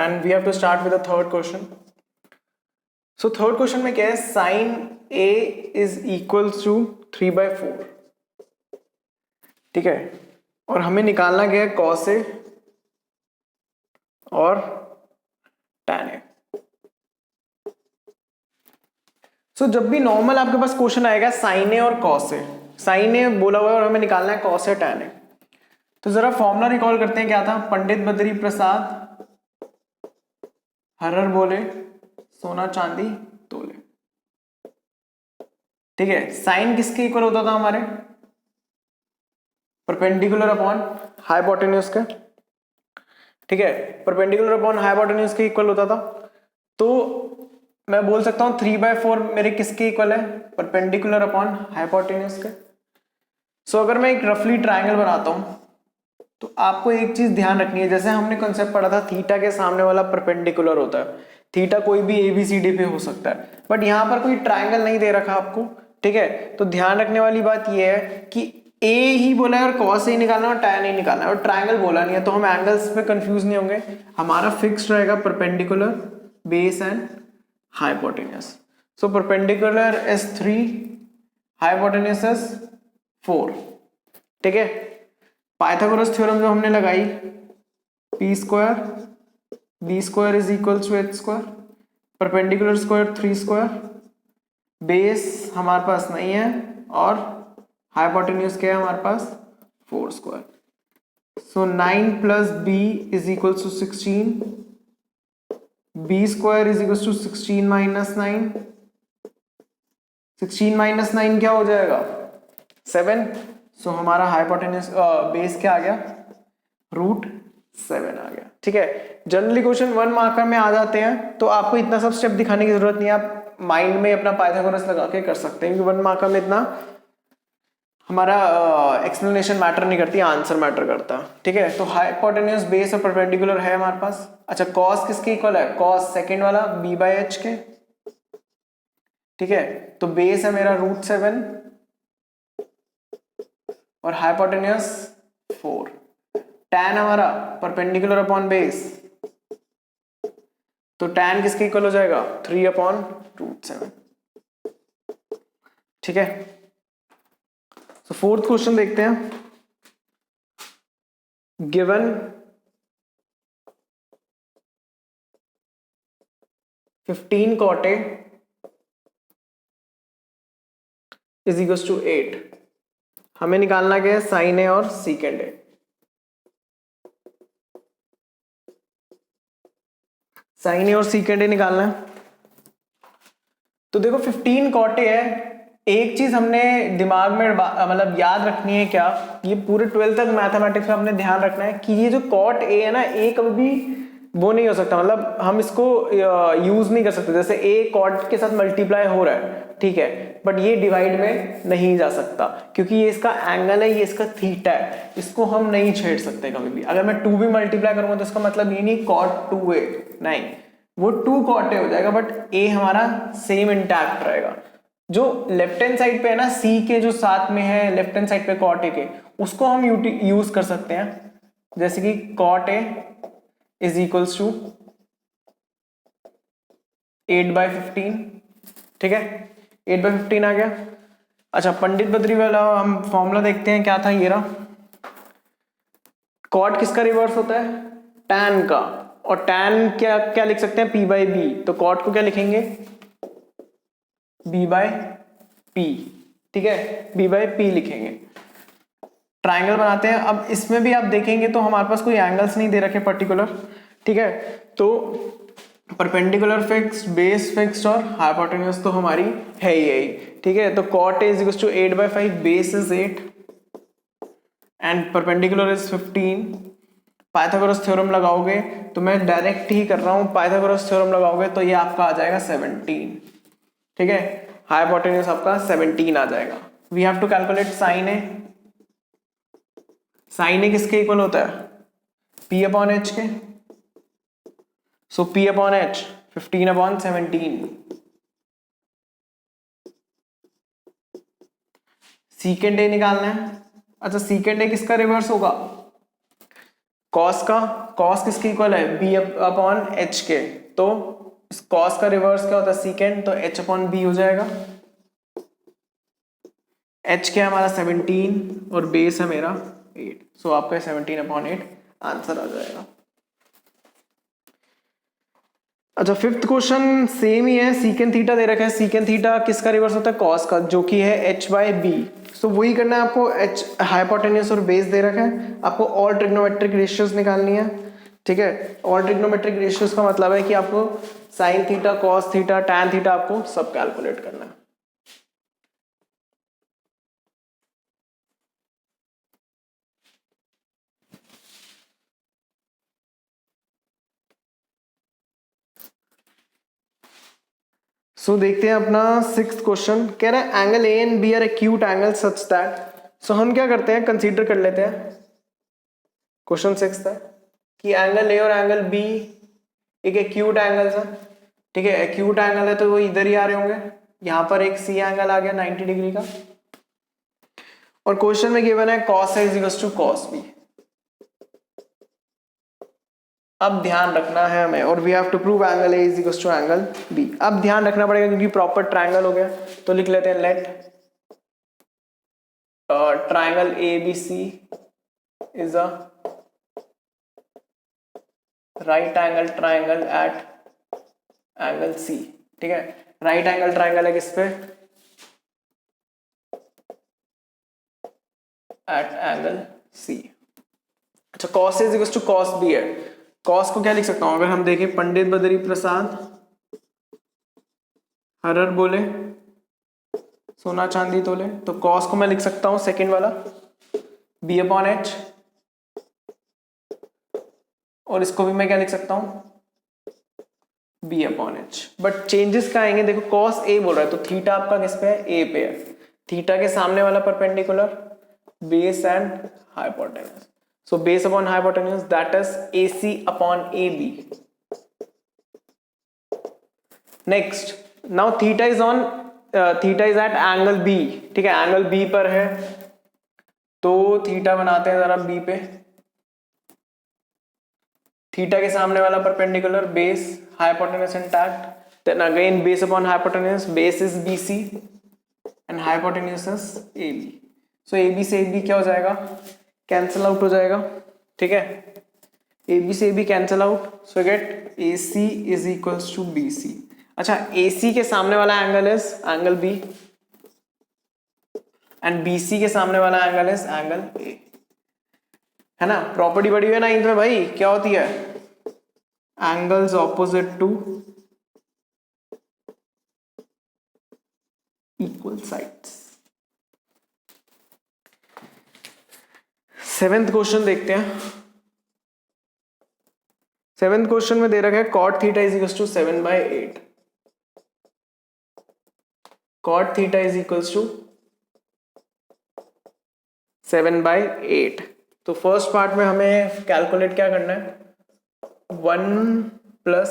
And we have to start with the third question. So third question में क्या है, sine A is equals to 3/4. ठीक है, और हमें निकालना क्या है, कॉस ए और टैन ए. सो जब भी नॉर्मल आपके पास क्वेश्चन आएगा साइन ए और कॉस ए, साइन ए बोला हुआ है और हमें निकालना है कॉस ए टैन ए, तो जरा फॉर्मूला रिकॉल करते हैं. क्या था, पंडित बद्री प्रसाद हरर बोले सोना चांदी तोले. ठीक है, साइन किसके इक्वल होता था हमारे, परपेंडिकुलर अपॉन हाइपोटेन्यूज के. ठीक है, परपेंडिकुलर अपॉन हाइपोटेन्यूज के इक्वल होता था. तो मैं बोल सकता हूं 3/4 मेरे किसके इक्वल है, परपेंडिकुलर अपॉन हाइपोटेन्यूज के. सो अगर मैं एक रफली ट्रायंगल बनाता हूं तो आपको एक चीज ध्यान रखनी है, जैसे हमने कॉन्सेप्ट पढ़ा था थीटा के सामने वाला परपेंडिकुलर होता है. थीटा कोई भी ABCD पे हो सकता है, बट यहां पर कोई ट्रायंगल नहीं दे रखा आपको. ठीक है, तो ध्यान रखने वाली बात यह है कि ए ही बोला है और कॉस ही निकालना है और टैन ही निकालना है, और ट्रायंगल बोला नहीं है, तो हम एंगल्स पे कंफ्यूज नहीं होंगे. हमारा फिक्स्ड रहेगा perpendicular, base and hypotenuse. So perpendicular is 3, hypotenuse is 4. ठीक है, पाइथागोरस थ्योरम जो हमने लगाई, P square B square is equal to H square, perpendicular square 3 square, base हमारे पास नहीं है और हाइपोटेन्यूज क्या है हमारे पास 4 square. So 9 plus B is equal to 16, B square is equal to 16 minus 9, 16 minus 9 क्या हो जाएगा 7. सो हमारा हाइपोटेन्यूज बेस क्या आ गया, √7 आ गया. ठीक है, जनरली क्वेश्चन 1 मार्कर में आ जाते हैं, तो आपको इतना सब स्टेप दिखाने की जरूरत नहीं है, आप माइंड में अपना पाइथागोरस लगा के कर सकते हैं, क्योंकि 1 मार्कर में इतना हमारा एक्सप्लेनेशन मैटर नहीं करती, आंसर मैटर करता है. ठीक है, तो हाइपोटेन्यूज बेस और परपेंडिकुलर है हमारे पास. अच्छा, कॉस किसके इक्वल है, कॉस सेकेंड वाला b/h के. ठीक है, तो बेस है मेरा √7 और हाइपोटेन्यूज 4. टैन हमारा परपेंडिकुलर अपॉन बेस, तो टैन किसके इक्वल हो जाएगा 3/√7. ठीक है, तो फोर्थ क्वेश्चन देखते हैं. Given 15 cot A is equal to 8. हमें निकालना क्या है, साइन ए और सीकेंड ए. साइन ए और सीकेंड ए निकालना है. तो देखो 15 cot A है. एक चीज हमने दिमाग में मतलब याद रखनी है, क्या, ये पूरे 12th तक मैथमेटिक्स में हमने ध्यान रखना है कि ये जो cot A है ना, ए कभी भी वो नहीं हो सकता, मतलब हम इसको यूज नहीं कर सकते. जैसे ए cot के साथ मल्टीप्लाई हो रहा है, ठीक है, बट ये डिवाइड में नहीं जा सकता, क्योंकि ये इसका एंगल है, ये इसका थीटा है, इसको हम नहीं छेड़ सकते कभी भी. अगर मैं 2 भी मल्टीप्लाई करूंगा तो इसका मतलब ये नहीं cot 2a, नहीं, वो 2 cot A हो जाएगा, बट ए हमारा सेम इंटैक्ट रहेगा. जो लेफ्ट हैंड साइड पे है ना, सी के जो साथ में है लेफ्ट हैंड साइड पे cot A के, उसको हम यूज कर सकते हैं, जैसे कि cot A is equals to 8/15. ठीक है, 8/15 आ गया. अच्छा, पंडित बद्री वाला हम फॉर्मूला देखते हैं, क्या था, ये रहा. कॉट किसका रिवर्स होता है, टैन का, और टैन क्या क्या लिख सकते हैं, p/b. तो कॉट को क्या लिखेंगे, b/p. ठीक है, b/p लिखेंगे. ट्रायंगल बनाते हैं. अब इसमें भी आप देखेंगे तो हमारे पास कोई एंगल्स नहीं दे रखे पर्टिकुलर. ठीक है, तो परपेंडिकुलर फिक्स्ड, बेस फिक्स्ड और हाइपोटेन्यूज तो हमारी है ही यही. ठीक है, तो cot A is equal to 8/5, base is 8 and perpendicular is 15. Pythagoras theorem लगाओगे, तो मैं डायरेक्ट ही कर रहा हूं, पाइथागोरस थ्योरम लगाओगे तो ये आपका आ जाएगा 17. ठीक है, हाइपोटेन्यूज आपका 17 आ जाएगा. We have to calculate sine A. Sine A किसके इक्वल होता है, p/h के. सो p/h 15/17. सीकेंड ए निकालना है. अच्छा, सीकेंड ए किसका रिवर्स होगा, कॉस किसके इक्वल है, बी अपॉन एच के, तो कॉस का रिवर्स क्या होता है, सीकेंड, तो एच अपॉन बी हो जाएगा। एच क्या है हमारा 17 और बेस है मेरा 8, सो आपका 17/8 आंसर आ जाएगा। अच्छा फिफ्थ क्वेश्चन सेम ही है, सीकेंड थीटा दे रखा है, सीकेंड थीटा किसका रिवर्स होता है, कॉस का, जो कि है एच बाई बी। सो वही करना है आपको, एच हाइपोटेन्यूस और बेस दे रखा है, आपको ऑल ट्रिग्नोमेट्रिक रेशियोज निकालनी है। ठीक है, ऑल ट्रिग्नोमेट्रिक रेशियोज का मतलब है कि आपको sine theta, cos theta, tan theta आपको सब कैलकुलेट करना है। सो देखते हैं अपना सिक्स्थ क्वेश्चन, कह रहा है angle A and B are acute angle such that. So हम क्या करते हैं, कंसीडर कर लेते हैं, क्वेश्चन सिक्स्थ है कि एंगल ए और एंगल बी एक एक्यूट एंगल्स है। ठीक है, एक्यूट एंगल है तो वो इधर ही आ रहे होंगे, यहां पर एक सी एंगल आ गया 90 डिग्री का, और क्वेश्चन में गिवन है cos A is to cos B। अब ध्यान रखना है हमें, और we have to prove angle A is to angle B। अब ध्यान रखना पड़ेगा क्योंकि प्रॉपर ट्रायंगल हो गया, तो लिख लेते हैं let triangle ABC is a right angle triangle at angle C। ठीक है, राइट एंगल ट्रायंगल है किस पे, एट एंगल C। अच्छा cos A is to cos B है, cos को क्या लिख सकता हूं, अगर हम देखें पंडित बद्री प्रसाद हर बोले सोना चांदी तोले, तो cos को मैं लिख सकता हूं सेकंड वाला b अपॉन एच, और इसको भी मैं क्या लिख सकता हूं b upon H. But changes क्या आएंगे, देखो cos A बोल रहा है तो थीटा आपका किस पे है, a पे है, थीटा के सामने वाला perpendicular base and hypotenuse, so base upon hypotenuse that is AC upon AB। Next, now theta is on, theta is at angle B। ठीक है, एंगल B पर है, तो थीटा बनाते हैं जरा B पे, थीटा के सामने वाला perpendicular base hypotenuse intact, then again base upon hypotenuse, base is BC and hypotenuse is AB। So AB से AB क्या हो जाएगा, कैंसिल आउट हो जाएगा। ठीक है, AB से AB cancel out, so get AC is equals to BC। अच्छा AC के सामने वाला angle is angle B and BC के सामने वाला एंगल इज एंगल A, है ना। प्रॉपर्टी पड़ी हुई है 9th में भाई, क्या होती है, angles opposite to equal sides. Seventh question देखते हैं। सेवेंथ क्वेश्चन में दे रखा है cot theta is equals to 7/8, cot theta is equals to 7/8। तो फर्स्ट पार्ट में हमें कैलकुलेट क्या करना है, 1 plus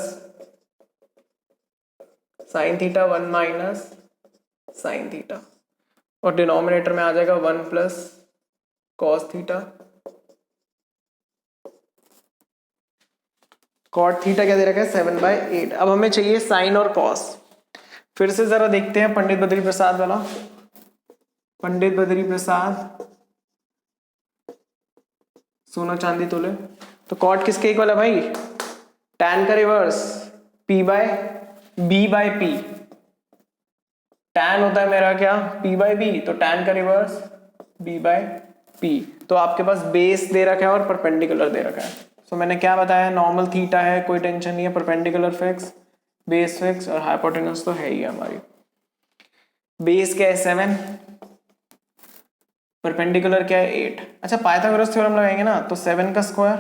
sine theta 1 minus sine theta, और डिनोमिनेटर में आ जाएगा 1 plus cos theta. Cot theta क्या दे रखा है 7/8। अब हमें चाहिए साइन और कॉस। फिर से जरा देखते हैं पंडित बद्री प्रसाद वाला, पंडित बद्री प्रसाद सोना चांदी तोले, तो कॉट किसके इक्वल है भाई, टैन का रिवर्स B/P। टैन होता है मेरा क्या P/B, तो टैन का रिवर्स B/P। तो आपके पास बेस दे रखा है और परपेंडिकुलर दे रखा है। सो मैंने क्या बताया, नॉर्मल थीटा है, कोई टेंशन नहीं है, परपेंडिकुलर फिक्स, बेस फिक्स, और हाइपोटेन्यूज तो है ही हमारी। बेस क्या है 7, परपेंडिकुलर क्या है 8। अच्छा पाइथागोरस थ्योरम लगाएंगे ना, तो 7 का स्क्वायर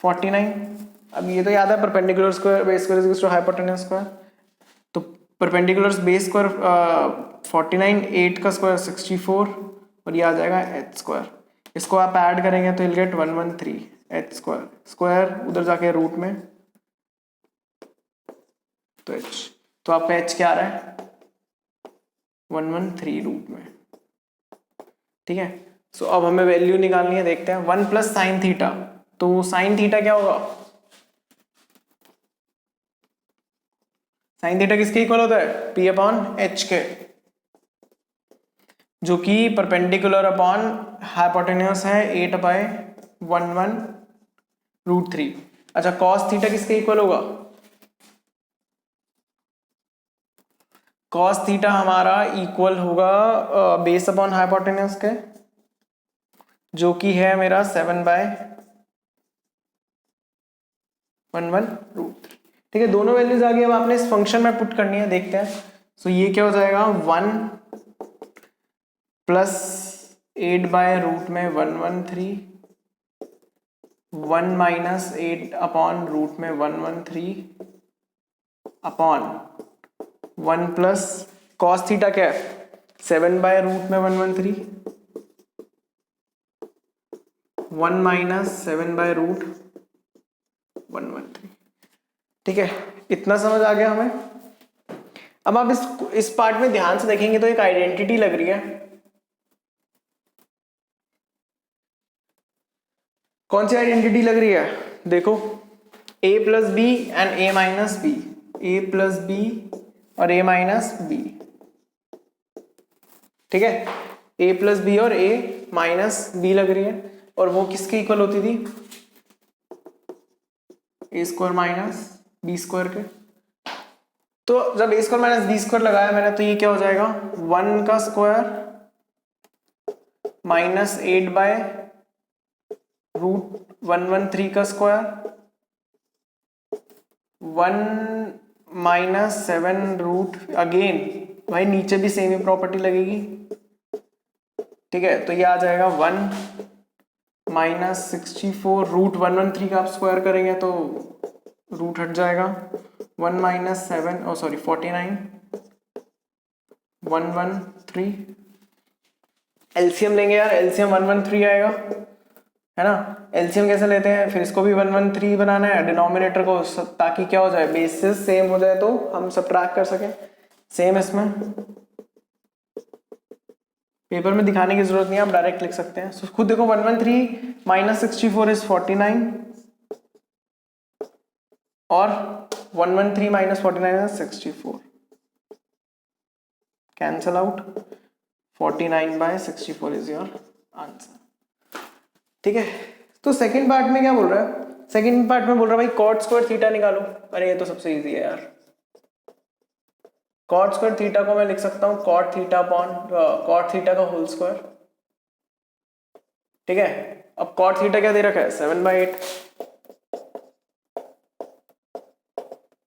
49। अब ये तो याद है, perpendicular square base square is to hypotenuse square, तो परपेंडिकुलर बेस स्क्वायर 49, 8 का स्क्वायर 64, और ये आ जाएगा h स्क्वायर। इसको आप ऐड करेंगे तो you'll get 113 h square, square उधर जाके रूट में, तो h, तो आपका h क्या आ रहा है 113 रूट में। ठीक है, सो अब हमें वैल्यू निकालनी है, देखते हैं 1 प्लस साइन थीटा। तो साइन थीटा क्या होगा, साइन थीटा किसके इक्वल होता है, पी अपॉन एच के, जो कि परपेंडिकुलर अपॉन हाइपोटेन्यूस है 8/11√3। अच्छा कॉस थीटा किसके इक्वल होगा, कॉस थीटा हमारा इक्वल होगा बेस अपॉन हाइपोटेन्यूस के, जो कि है मेरा 7/11√3। ठीक है, दोनों वैल्यूज आ गई। अब आपने इस फंक्शन में पुट करनी है, देखते हैं। सो ये क्या हो जाएगा, 1 plus 8/√113, 1 minus 8/√113 upon 1 plus cos theta क्या है, 7/√113, 1 माइनस 7/√113। ठीक है, इतना समझ आ गया हमें। अब आप इस पार्ट में ध्यान से देखेंगे तो एक आइडेंटिटी लग रही है। कौन सी आइडेंटिटी लग रही है, देखो, a plus b and a minus b, a plus b और a माइनस बी। ठीक है, a प्लस बी और a माइनस बी लग रही है, और वो किसके इक्वल होती थी, a square minus b square के। तो जब a square minus b square लगाया मैंने, तो ये क्या हो जाएगा, 1 का स्क्वायर माइनस 8/√113 का स्क्वायर, 1 माइनस 7 अगेन, भाई नीचे भी सेम ही प्रॉपर्टी लगेगी। ठीक है, तो ये आ जाएगा 1 माइनस 64√113 का आप स्क्वायर करेंगे तो रूट हट जाएगा, 1 माइनस 7 सॉरी 49,113। एलसीएम लेंगे यार, एलसीएम 113 आएगा, है ना। एलसीएम कैसे लेते हैं, फिर इसको भी 113 बनाना है डिनोमिनेटर को, ताकि क्या हो जाए, बेसिस सेम हो जाए तो हम सबट्रैक्ट कर सकें। सेम इसमें पेपर में दिखाने की जरूरत नहीं है, आप डायरेक्ट लिख सकते हैं। so, खुद देखो 113 माइनस 64 इज 49 और 113 minus 49 is 64, cancel out, 49/64 is your answer. ठीक है, तो सेकंड पार्ट में क्या बोल रहा है, सेकंड पार्ट में बोल रहा है भाई कॉट स्क्वायर थीटा निकालो। अरे ये तो सबसे इजी है यार, कॉट स्क्वायर थीटा को मैं लिख सकता हूँ cot theta upon cot theta का होल स्क्वायर। ठीक है, अब कॉट थीटा क्या दे रखा है, 7/8,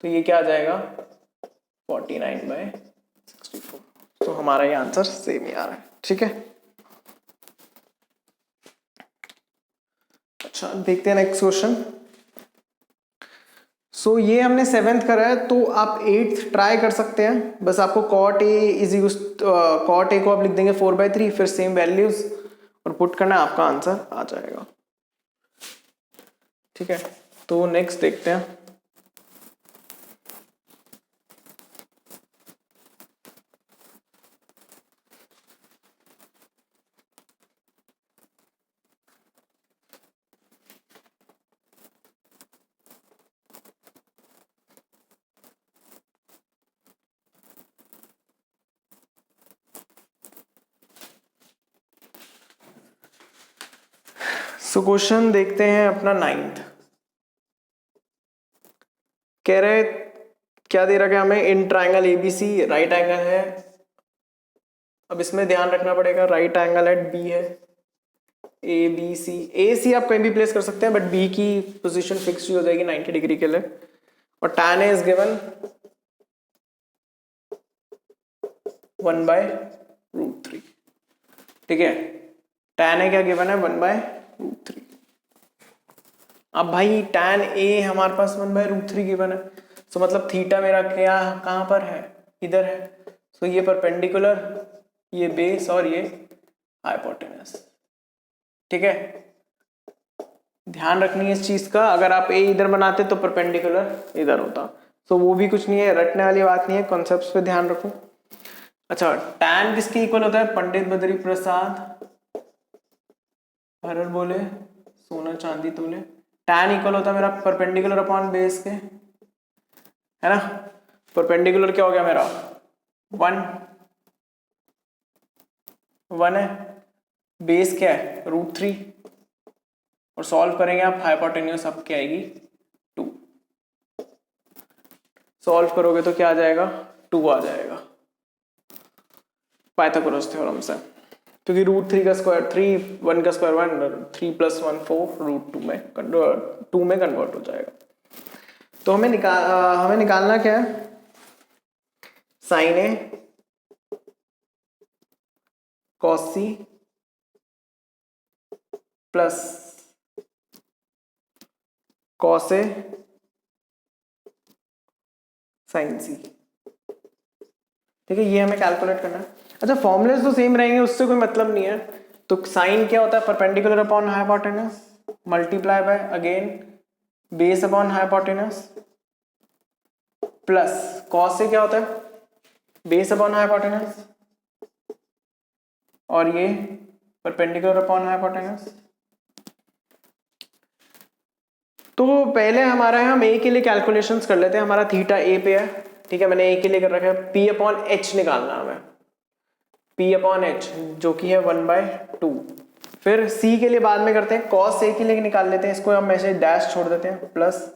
तो ये क्या आ जाएगा 49/64। तो हमारा ये आंसर सेम ही आ रहा है। ठीक है, अच्छा देखते हैं नेक्स्ट क्वेश्चन। सो ये हमने 7th करा है, तो आप 8th ट्राई कर सकते हैं। बस आपको cot A is cot A को आप लिख देंगे 4/3, फिर सेम वैल्यूज और पुट करना, आपका आंसर आ जाएगा। ठीक है, तो नेक्स्ट देखते हैं। सो क्वेश्चन देखते हैं अपना 9th। कह रहे क्या दे रखा है हमें, in triangle ABC right angle है। अब इसमें ध्यान रखना पड़ेगा, राइट एंगल एट बी है, ए बी सी, ए सी आप कहीं भी प्लेस कर सकते हैं, बट बी की पोजीशन फिक्स हो जाएगी 90 डिग्री के लिए। और tan ए इज गिवन 1/√3। ठीक है, tan ए क्या गिवन है, 1/√3। अब भाई tan ए हमारे पास 1/√3 गिवन है, तो मतलब थीटा मेरा क्या कहां पर है, इधर है। तो ये परपेंडिकुलर, ये बेस और ये हाइपोटेनस। ठीक है, ध्यान रखनी है इस चीज का, अगर आप ए इधर बनाते तो परपेंडिकुलर इधर होता। तो वो भी कुछ नहीं है, रटने वाली बात नहीं है, कॉन्सेप्ट्स पे ध्यान रखो। अच्छा, tan किसके इक्वल होता है, पंडित बद्री प्रसाद हर बोले सोना चांदी तोले, tan इक्वल होता है मेरा परपेंडिकुलर अपॉन बेस के, है ना। परपेंडिकुलर क्या हो गया मेरा 1 है, बेस क्या है √3, और सॉल्व करेंगे आप हाइपोटेन्यूज आपकी आएगी 2, सॉल्व करोगे तो क्या आ जाएगा 2 आ जाएगा पाइथागोरस थ्योरम से, क्योंकि √3 का स्क्वायर 3, 1 का स्क्वायर 1 और 3 + 1 4 √2 में कन्वर्ट हो जाएगा। तो हमें निकालना क्या है, sine A cos C plus cos A sign सी, ठीक है, ये हमें कैलकुलेट करना है। अच्छा फॉर्मूलेस तो सेम रहेंगे, उससे कोई मतलब नहीं है। तो साइन क्या होता है perpendicular upon hypotenuse multiply by again base upon hypotenuse, plus cos से क्या होता है बेस अपॉन हाइपोटेनस और ये परपेंडिकुलर अपॉन हाइपोटेनस। तो पहले हमारा हम ए के लिए कैलकुलेशंस कर लेते हैं। हमारा थीटा ए पे है, ठीक है, मैंने ए के लिए कर रखा है। पी अपॉन एच निकालना हमें, पी अपॉन एच जो कि है 1/2। फिर सी के लिए बाद में करते हैं, कॉस ए के लिए निकाल लेते हैं, इसको हम ऐसे डैश छोड़ देते हैं, प्लस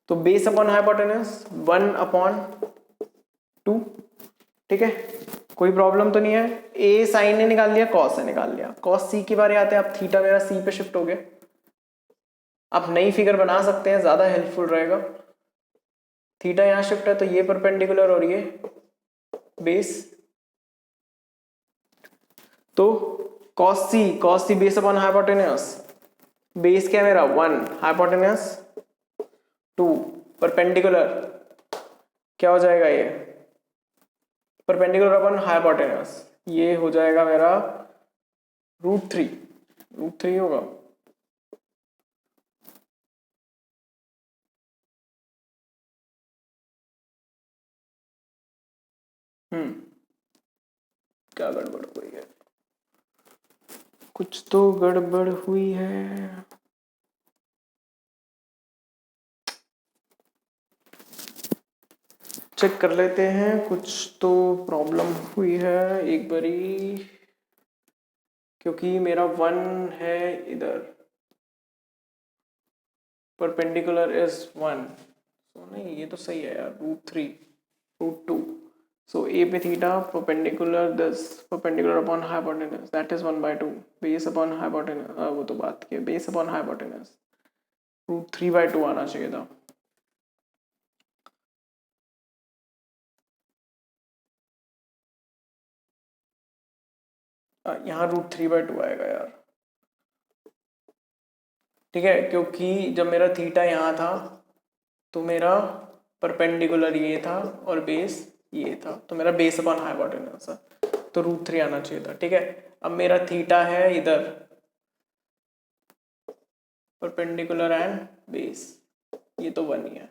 तो बेस अपॉन हाइपोटेनस 1/2, ठीक है, कोई प्रॉब्लम तो नहीं है। ए साइन ने निकाल लिया, कॉस ने निकाल लिया। कॉस सी की बारे आते हैं, अब थीटा मेरा सी पे शिफ्ट हो गया। आप नई फिगर बना सकते हैं, ज्यादा हेल्पफुल रहेगा। थीटा यहां शिफ्ट है तो ये परपेंडिकुलर और ये बेस, तो कॉस सी बेस अपॉन हाइपोटेनस, बेस क्या है मेरा 1, हाइपोटेनस 2, परपेंडिकुलर क्या हो जाएगा ये परपेंडिकुलर अपॉन हाइपोटेनस, ये हो जाएगा मेरा √3 होगा। क्या गड़बड़ हुई है, कुछ तो गड़बड़ हुई है। चेक कर लेते हैं, कुछ तो प्रॉब्लम हुई है एक बारी, क्योंकि मेरा 1 है इधर, परपेंडिकुलर इज 1, तो नहीं ये तो सही है यार, √2, सो ए पे theta perpendicular this perpendicular upon hypotenuse that is 1/2 base upon hypotenuse, वो तो बात की बेस अपॉन हाइपोटेनस √3/2 आना चाहिए था। यहाँ √3/2 आएगा यार, ठीक है, क्योंकि जब मेरा थीटा यहाँ था तो मेरा परपेंडिकुलर ये था और बेस ये था, तो मेरा बेस अपॉन हाइपोटेनस था, तो √3 आना चाहिए था, ठीक है। अब मेरा थीटा है इधर परपेंडिकुलर एंड बेस, ये तो 1 ही है,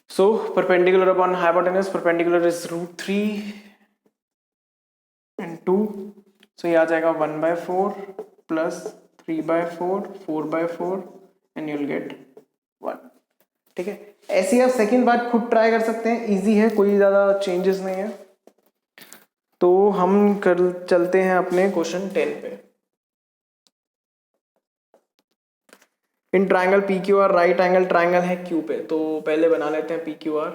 so perpendicular upon hypotenuse perpendicular is √3 and 2, सो ये आ जाएगा 1/4 प्लस 3/4 4/4 एंड यूल गेट 1, ठीक है। ऐसे ही आप सेकेंड बार खुद ट्राई कर सकते हैं, इजी है, कोई ज्यादा चेंजेस नहीं है। तो हम चलते हैं अपने क्वेश्चन 10 पे। इन triangle P Q are right angle triangle है क्यू पे, तो पहले बना लेते हैं पी क्यू आर।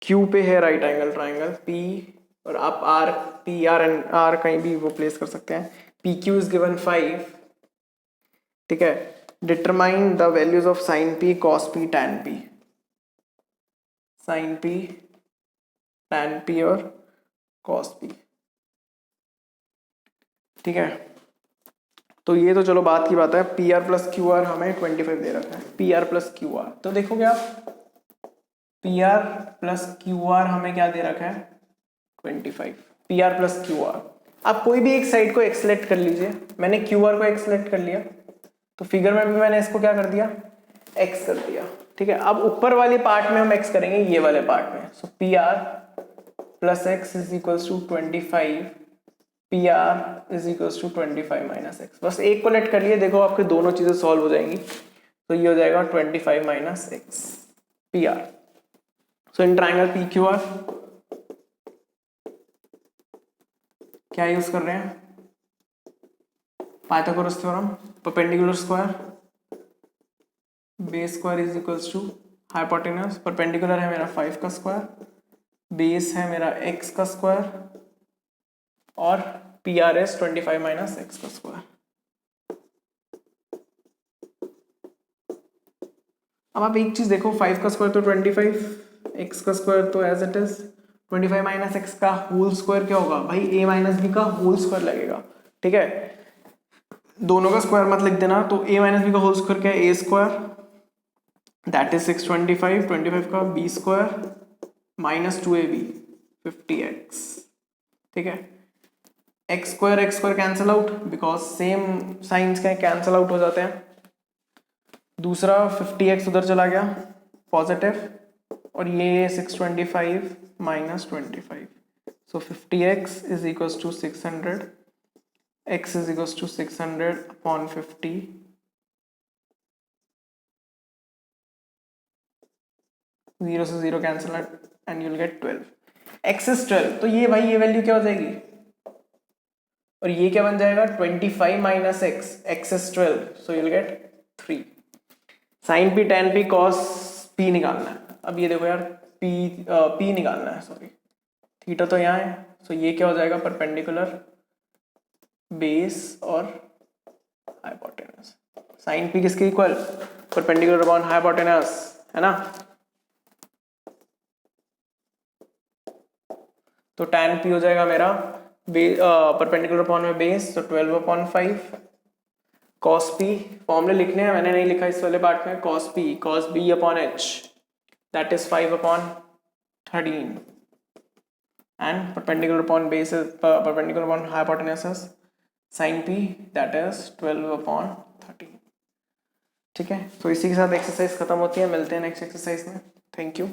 क्यू पे है राइट एंगल ट्राइंगल पी, और आप R P R and R कहीं भी वो प्लेस कर सकते हैं। पी क्यू इज गिवन 5, ठीक है। Determine the values of sine P cos P tan P, sine P tan P और कॉस पी, ठीक है। तो ये तो चलो बात की बात है। P R plus Q R हमें 25 दे रखा है, P R plus Q R, तो देखोगे आप P R plus Q R हमें क्या दे रखा है 25, P R plus Q R. आप कोई भी एक साइड को एक्स सेलेक्ट कर लीजिए, मैंने क्यू आर को एक्स सेलेक्ट कर लिया, तो फिगर में भी मैंने इसको क्या कर दिया एक्स कर दिया, ठीक है, अब ऊपर वाले पार्ट में हम x करेंगे ये वाले पार्ट में, so P R plus X is equals to 25, P R is equals to 25 minus X. बस एक को लेट कर लिए, देखो आपके दोनों चीजें सॉल्व हो जाएंगी, तो ये हो जाएगा 25 minus X P R. So in triangle P Q R क्या यूज कर रहे हैं, Pythagoras theorem, perpendicular square, base square is equals to hypotenuse, perpendicular है मेरा 5 का स्क्वायर, बेस है मेरा x का स्क्वायर, और P R S 25 minus X का स्क्वायर। अब आप एक चीज देखो, 5 का स्क्वायर तो 25, x का स्क्वायर तो as it is 25 minus X का होल स्क्वायर क्या होगा भाई, a माइनस बी का होल स्क्वायर लगेगा। ठीक है, दोनों का स्क्वायर मत लिख देना, तो a माइनस बी का होल स्क्वायर क्या है, a स्क्वायर दैट इज 625, 25 का b square minus 2ab 50x। ठीक है, x square cancel out because same science के कैंसिल आउट हो जाते हैं। दूसरा 50x उधर चला गया पॉजिटिव, और ये 625 minus 25, so 50x is equals to 600, x is equals to 600 upon 50, zero से zero cancel and you will get 12, x is 12, तो ये भाई ये वैल्यू क्या हो जाएगी, और ये क्या बन जाएगा 25 minus X, X is 12, so you will get 3। Sine P tan P cos P निकालना है। अब ये देखो यार पी निकालना है, सॉरी थीटा तो यहाँ है, सो ये क्या हो जाएगा परपेंडिकुलर बेस और हाइपोटेनस। साइन पी किसके इक्वल, परपेंडिकुलर अपॉन हाइपोटेनस, है ना। तो tan p हो जाएगा मेरा परपेंडिकुलर अपॉन में बेस, तो 12 अपॉन 5, cos p फॉर्मूले लिखने हैं, मैंने नहीं लिखा इस वाले पार्ट में, cos p cos b upon h that is 5 upon 13 and perpendicular upon base perpendicular upon hypotenuse sin p that is 12 upon 13। ठीक है, तो इसी के साथ एक्सरसाइज खत्म होती है, मिलते हैं नेक्स्ट एक्सरसाइज में, थैंक यू।